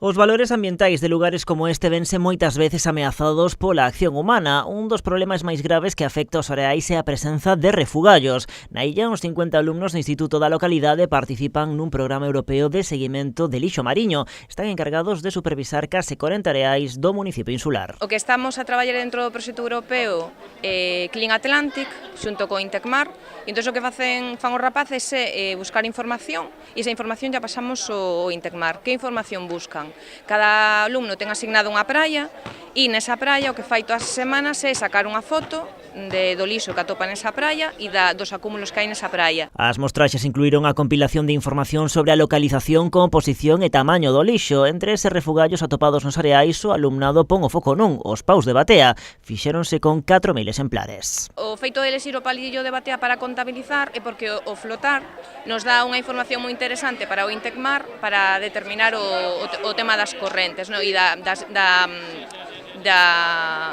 Os valores ambientais de lugares como este vense moitas veces ameazados pola acción humana. Un dos problemas máis graves que afecta aos areais é a presenza de refugallos. Na illa, uns 50 alumnos do Instituto da localidade participan nun programa europeo de seguimento de lixo mariño. Están encargados de supervisar case 40 areais do municipio insular. O que estamos a traballar dentro do proxecto europeo Clean Atlantic, xunto co Intecmar, e entón o que fan os rapaces é buscar información, e esa información ya pasamos ao Intecmar. Que información buscan? Cada alumno ten asignado unha praia, e nesa praia o que fai todas as semanas é sacar unha foto do lixo que atopa nesa praia e dos acúmulos que hai nesa praia. As mostraxes incluíron a compilación de información sobre a localización, composición e tamaño do lixo. Entre eses refugallos atopados nos areais, o alumnado pon o foco nun, os paus de batea. Fixéronse con 4.000 exemplares. O feito de elegir o palillo de batea para contabilizar é porque o flotar nos dá unha información moi interesante para o Intecmar para determinar o tema das correntes, e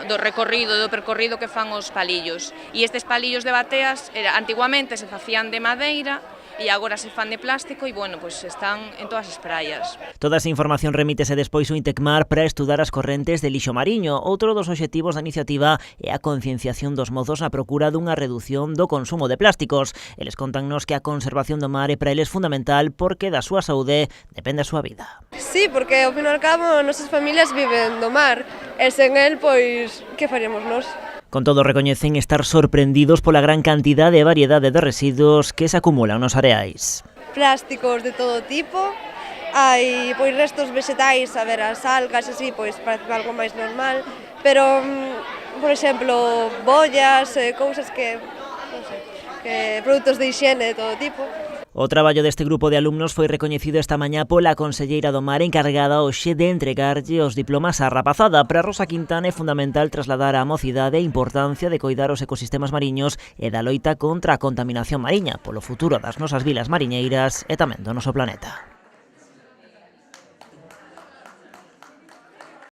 do percorrido que fan os palillos. E estes palillos de bateas antiguamente se facían de madeira e agora se fan de plástico e, están en todas as praias. Toda esa información remítese despois ao Intecmar para estudar as correntes de lixo mariño. Outro dos obxectivos da iniciativa é a concienciación dos mozos na procura dunha redución do consumo de plásticos. Eles contannos que a conservación do mar é para eles fundamental porque da súa saúde depende a súa vida. Sí, porque ao fin e ao cabo nosas familias viven do mar e sen el, pois, que faríamos nós? Con todo, recoñecen estar sorprendidos pola gran cantidade e variedade de residuos que se acumulan nos areais. Plásticos de todo tipo, hai restos vegetais, as algas, así, parece algo máis normal, pero, por exemplo, bollas, cousas que produtos de hixiene de todo tipo. O traballo deste grupo de alumnos foi recoñecido esta mañá pola conselleira do Mar encargada hoxe de entregarlle os diplomas á rapazada. Para Rosa Quintana é fundamental trasladar á mocidade a importancia de coidar os ecosistemas mariños e da loita contra a contaminación mariña polo futuro das nosas vilas mariñeiras e tamén do noso planeta.